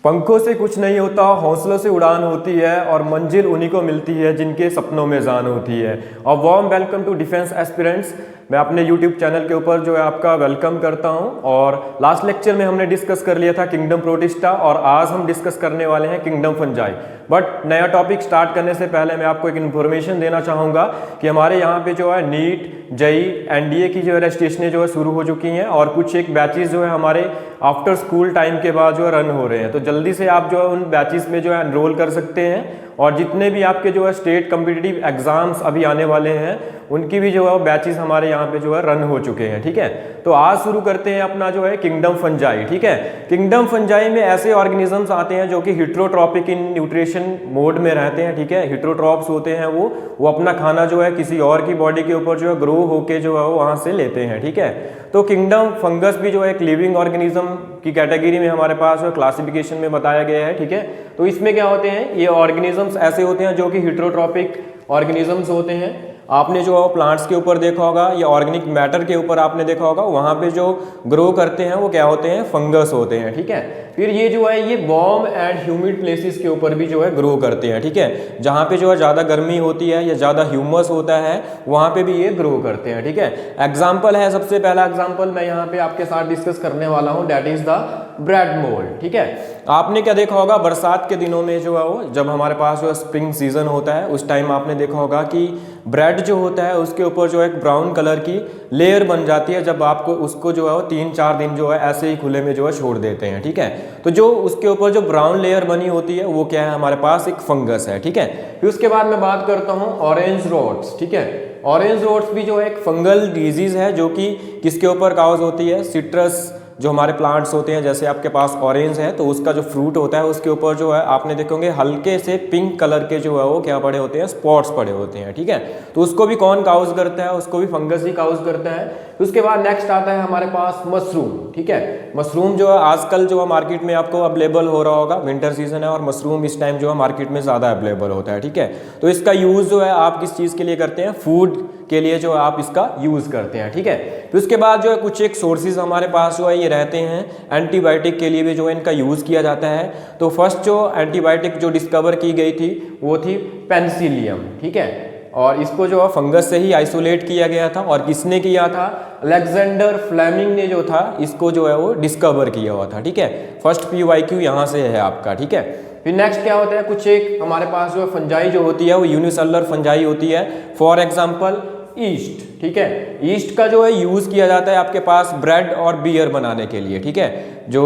पंखों से कुछ नहीं होता, हौसलों से उड़ान होती है और मंजिल उन्हीं को मिलती है जिनके सपनों में जान होती है। और warm welcome to defence aspirants. मैं अपने यूट्यूब चैनल के ऊपर जो है आपका वेलकम करता हूं। और लास्ट लेक्चर में हमने डिस्कस कर लिया था किंगडम प्रोटिस्टा और आज हम डिस्कस करने वाले हैं किंगडम फंजाई। बट नया टॉपिक स्टार्ट करने से पहले मैं आपको एक इन्फॉर्मेशन देना चाहूँगा कि हमारे यहाँ पे जो है नीट, जेई, एनडीए की जो है रजिस्ट्रेशनें जो है शुरू हो चुकी हैं और कुछ एक बैचेस जो है हमारे आफ्टर स्कूल टाइम के बाद जो है रन हो रहे हैं। तो जल्दी से आप जो है उन बैचेस में जो है एनरोल कर सकते हैं और जितने भी आपके जो है स्टेट कॉम्पिटिटिव एग्जाम्स अभी आने वाले हैं उनकी भी जो है बैचेस हमारे यहाँ पे जो है रन हो चुके हैं। ठीक है, तो आज शुरू करते हैं अपना जो है किंगडम फंजाई। ठीक है, किंगडम फंजाई में ऐसे ऑर्गेनिजम्स आते हैं जो कि हिट्रोट्रॉपिक इन न्यूट्रिशन मोड में रहते हैं। ठीक है, हिट्रोट्रॉप्स होते हैं वो अपना खाना जो है किसी और की बॉडी के ऊपर जो है ग्रो होके जो है वो वहाँ से लेते हैं। ठीक है, तो किंगडम फंगस भी जो है एक लिविंग ऑर्गेनिज्म की कैटेगरी में हमारे पास क्लासिफिकेशन में बताया गया है। ठीक है, तो इसमें क्या होते हैं, ये ऑर्गेनिजम्स ऐसे होते हैं जो कि हिट्रोट्रॉपिक ऑर्गेनिजम्स होते हैं। आपने जो प्लांट्स के ऊपर देखा होगा या ऑर्गेनिक मैटर के ऊपर आपने देखा होगा, वहाँ पे जो ग्रो करते हैं वो क्या होते हैं, फंगस होते हैं। ठीक है, फिर ये जो है ये वार्म एंड ह्यूमिड प्लेसेस के ऊपर भी जो है ग्रो करते हैं। ठीक है, जहाँ पे जो है ज़्यादा गर्मी होती है या ज़्यादा ह्यूमस होता है वहाँ पे भी ये ग्रो करते हैं। ठीक है, एग्जाम्पल है, सबसे पहला एग्जाम्पल मैं यहाँ पे आपके साथ डिस्कस करने वाला हूँ, that is the bread mould. ठीक है, आपने क्या देखा होगा, बरसात के दिनों में जो है वो जब हमारे पास जो स्प्रिंग सीजन होता है उस टाइम आपने देखा होगा कि ब्रेड जो होता है उसके ऊपर जो एक ब्राउन कलर की लेयर बन जाती है जब आपको उसको जो है वो 3-4 दिन जो है ऐसे ही खुले में जो है छोड़ देते हैं। ठीक है, तो जो उसके ऊपर जो ब्राउन लेयर बनी होती है वो क्या है, हमारे पास एक फंगस है। ठीक है, फिर उसके बाद मैं बात करता हूँ ऑरेंज रोट्स। ठीक है, ऑरेंज रोट्स भी जो है एक फंगल डिजीज है जो कि किसके ऊपर काउज होती है, सिट्रस जो हमारे प्लांट्स होते हैं, जैसे आपके पास ऑरेंज है तो उसका जो फ्रूट होता है उसके ऊपर जो है आपने देखोगे हल्के से पिंक कलर के जो है वो क्या पड़े होते हैं, स्पॉट्स पड़े होते हैं। ठीक है, तो उसको भी कौन काउज करता है, उसको भी फंगस ही काउज करता है। उसके बाद नेक्स्ट आता है हमारे पास मशरूम। ठीक है, मशरूम जो है आजकल जो है मार्केट में आपको अवेलेबल हो रहा होगा, विंटर सीजन है और मशरूम इस टाइम जो है मार्केट में ज़्यादा अवेलेबल होता है। ठीक है, तो इसका यूज़ जो है आप किस चीज़ के लिए करते हैं, फूड के लिए जो आप इसका यूज़ करते हैं। ठीक है, फिर उसके बाद जो है कुछ एक सोर्सेज हमारे पास जो है ये रहते हैं, एंटीबायोटिक के लिए भी जो है इनका यूज़ किया जाता है। तो फर्स्ट जो एंटीबायोटिक जो डिस्कवर की गई थी वो थी पेनिसिलियम। ठीक है, और इसको जो है फंगस से ही आइसोलेट किया गया था और किसने किया था, अलेक्जेंडर फ्लेमिंग ने जो था इसको जो है वो डिस्कवर किया हुआ था। ठीक है, फर्स्ट PYQ यहाँ से है आपका। ठीक है, फिर नेक्स्ट क्या होता है, कुछ एक हमारे पास जो फंजाई जो होती है वो यूनिसेलुलर फंजाई होती है। For example east. ठीक है, ईस्ट का जो है यूज़ किया जाता है आपके पास ब्रेड और बियर बनाने के लिए। ठीक है, जो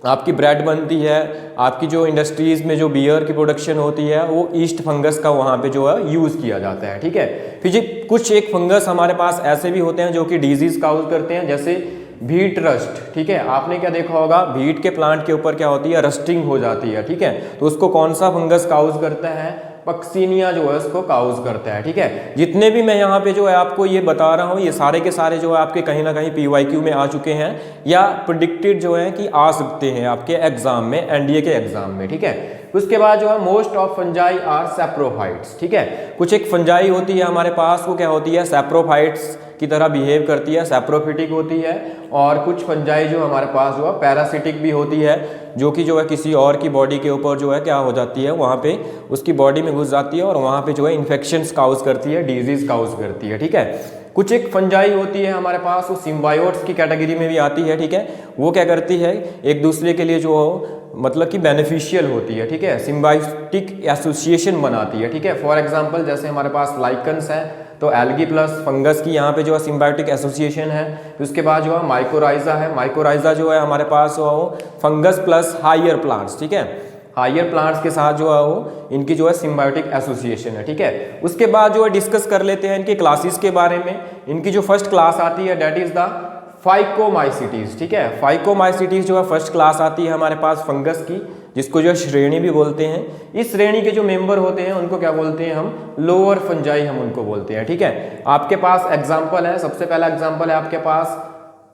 आपकी ब्रेड बनती है, आपकी जो इंडस्ट्रीज़ में जो बियर की प्रोडक्शन होती है वो ईस्ट फंगस का वहाँ पे जो है यूज़ किया जाता है। ठीक है, फिर जी कुछ एक फंगस हमारे पास ऐसे भी होते हैं जो कि डिजीज़ काउज करते हैं, जैसे व्हीट रस्ट। ठीक है, आपने क्या देखा होगा, व्हीट के प्लांट के ऊपर क्या होती है, रस्टिंग हो जाती है। ठीक है, तो उसको कौन सा फंगस काउज करता है, पक्सीनिया जो है उसको काउज करता है। ठीक है, जितने भी मैं यहाँ पे जो है आपको ये बता रहा हूँ ये सारे के सारे जो है आपके कहीं ना कहीं PYQ में आ चुके हैं या प्रिडिक्टेड जो है कि आ सकते हैं आपके एग्जाम में, एनडीए के एग्जाम में। ठीक है, उसके बाद जो है most of fungi are saprophytes. ठीक है, कुछ एक फंजाई होती है हमारे पास, वो क्या होती है, सैप्रोफाइट्स की तरह बिहेव करती है, सैप्रोफिटिक होती है। और कुछ फंजाई जो हमारे पास जो है पैरासिटिक भी होती है, जो कि जो है किसी और की बॉडी के ऊपर जो है क्या हो जाती है, वहाँ पे उसकी बॉडी में घुस जाती है और वहाँ पे जो है इन्फेक्शंस काउज करती है, डिजीज काउज करती है। ठीक है, कुछ एक फंजाई होती है हमारे पास, वो सिम्बायोट्स की कैटेगरी में भी आती है। ठीक है, वो क्या करती है, एक दूसरे के लिए जो मतलब कि बेनिफिशियल होती है। ठीक है, सिम्बायोटिक एसोसिएशन बनाती है। ठीक है, फॉर एग्जांपल जैसे हमारे पास लाइकन्स है तो एल्गी प्लस फंगस की यहाँ पे जो है सिम्बायोटिक एसोसिएशन है। उसके बाद जो है माइकोराइजा है, माइकोराइजा जो है हमारे पास वो फंगस प्लस हायर प्लांट्स। ठीक है, हायर प्लांट्स के साथ जो है वो इनकी जो है सिम्बायोटिक एसोसिएशन है। ठीक है, उसके बाद जो है डिस्कस कर लेते हैं इनकी क्लासेस के बारे में। इनकी जो फर्स्ट क्लास आती है डेट इज द फाइकोमाइसिटीज। ठीक है, फाइकोमाइसिटीज जो है फर्स्ट क्लास आती है हमारे पास फंगस की, जिसको जो श्रेणी भी बोलते हैं। इस श्रेणी के जो मेंबर होते हैं उनको क्या बोलते हैं, हम लोअर फंजाई हम उनको बोलते हैं। ठीक है, आपके पास एग्जाम्पल है, सबसे पहला एग्जाम्पल है आपके पास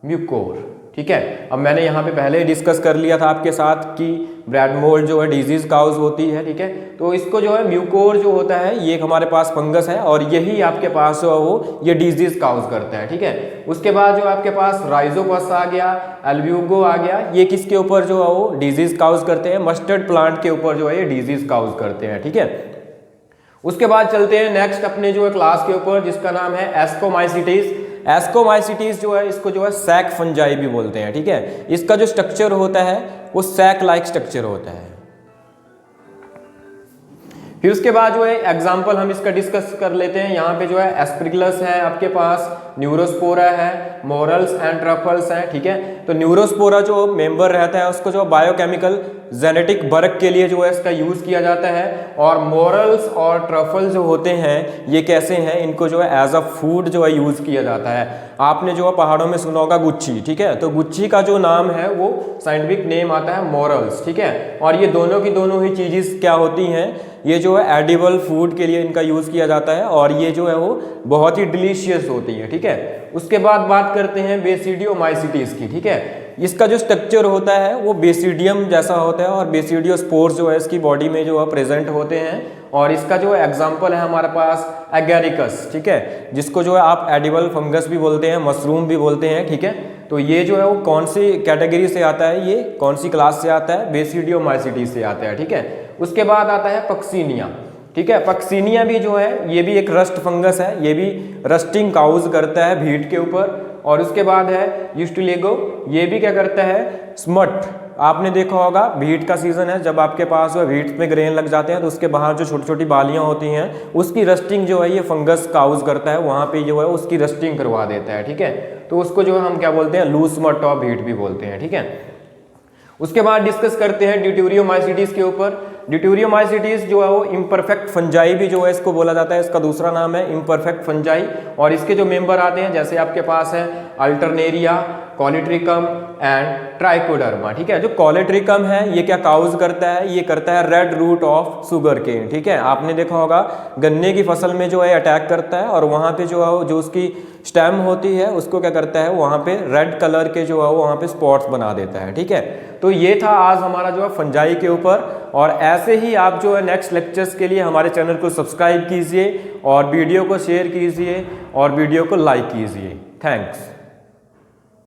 म्यूकोर। ठीक है, अब मैंने यहाँ पे पहले ही डिस्कस कर लिया था आपके साथ कि ब्रेड मोल्ड जो है डिजीज काउज होती है, ठीक है। तो इसको जो है म्यूकोर जो होता है ये हमारे पास फंगस है और यही आपके पास जो है वो ये डिजीज काउज करता है, ठीक है। उसके बाद जो आपके पास राइजोपस आ गया, एल्ब्यूगो आ गया, ये किसके ऊपर जो है वो डिजीज काउज करते हैं, मस्टर्ड प्लांट के ऊपर जो है ये डिजीज काउज करते हैं, ठीक है। उसके बाद चलते हैं नेक्स्ट अपने जो है क्लास के ऊपर जिसका नाम है एस्कोमाइसिटीज। एस्कोमाइसिटीज जो है इसको जो है सैक फंजाई भी बोलते हैं, ठीक है। इसका जो स्ट्रक्चर होता है वो सैक लाइक स्ट्रक्चर होता है। फिर उसके बाद जो है एग्जाम्पल हम इसका डिस्कस कर लेते हैं। यहाँ पे जो है एस्परगिलस है आपके पास, न्यूरोस्पोरा है, मोरल्स एंड ट्रफल्स हैं, ठीक है। तो न्यूरोस्पोरा जो मेंबर रहता है उसको जो बायोकेमिकल जेनेटिक वर्क के लिए जो है इसका यूज किया जाता है, और मोरल्स और ट्रफल जो होते हैं ये कैसे हैं, इनको जो है एज अ फूड जो है यूज किया जाता है। आपने जो है पहाड़ों में सुना होगा गुच्ची, ठीक है। तो गुच्ची का जो नाम है वो साइंटिफिक नेम आता है मोरल्स, ठीक है। और ये दोनों की दोनों ही चीजें क्या होती हैं, ये जो है एडिबल फूड के लिए इनका यूज किया जाता है और ये जो है वो बहुत ही डिलीशियस होती है, ठीक है। उसके बाद बात करते हैं बेसिडियोमाइसिटीज की, ठीक है। इसका जो स्ट्रक्चर होता है वो बेसिडियम जैसा होता है और बेसिडियोस्पोर्स जो है इसकी बॉडी में जो है प्रेजेंट होते हैं, और इसका जो एग्जाम्पल है हमारे पास एगेरिकस, ठीक है, जिसको जो है आप एडिबल फंगस भी बोलते हैं, मशरूम भी बोलते हैं, ठीक है। तो ये जो है वो कौन सी कैटेगरी से आता है, ये कौन सी क्लास से आता है, बेसिडियोमाइसिटीज से आता है, ठीक है। उसके बाद आता है पक्सीनिया, ठीक है। पक्सीनिया भी जो है ये भी एक रस्ट फंगस है, ये भी रस्टिंग काउज करता है भीट के ऊपर। और उसके बाद है यूस्टिलेगो, ये भी क्या करता है, स्मट। आपने देखा होगा भीट का सीजन है, जब आपके पास जो भीट में ग्रेन लग जाते हैं तो उसके बाहर जो छोटी छोटी बालियां होती हैं उसकी रस्टिंग जो है ये फंगस काउज करता है, वहां पे जो है उसकी रस्टिंग करवा देता है, ठीक है। तो उसको जो है हम क्या बोलते हैं, लूज स्मट ऑफ भीट भी बोलते हैं, ठीक है। उसके बाद डिस्कस करते हैं ड्यूटेरियोमाइसिटीज के ऊपर। ड्यूटेरियोमाइसिटीज जो है वो इम्परफेक्ट फंजाई भी जो है इसको बोला जाता है, इसका दूसरा नाम है इम्परफेक्ट फंजाई। और इसके जो मेंबर आते हैं जैसे आपके पास है अल्टरनेरिया, कॉलिट्रिकम एंड ट्राइकोडर्मा, ठीक है। जो कॉलिट्रिकम है ये क्या काउज करता है, ये करता है red rot of sugarcane, ठीक है। आपने देखा होगा गन्ने की फसल में जो है अटैक करता है और वहाँ पे जो है जो उसकी स्टेम होती है उसको क्या करता है, वहाँ पे रेड कलर के जो है वहाँ पे स्पॉट्स बना देता है, ठीक है। तो ये था आज हमारा जो है फंजाई के ऊपर, और ऐसे ही आप जो है नेक्स्ट लेक्चर्स के लिए हमारे चैनल को सब्सक्राइब कीजिए और वीडियो को शेयर कीजिए और वीडियो को लाइक कीजिए। थैंक्स।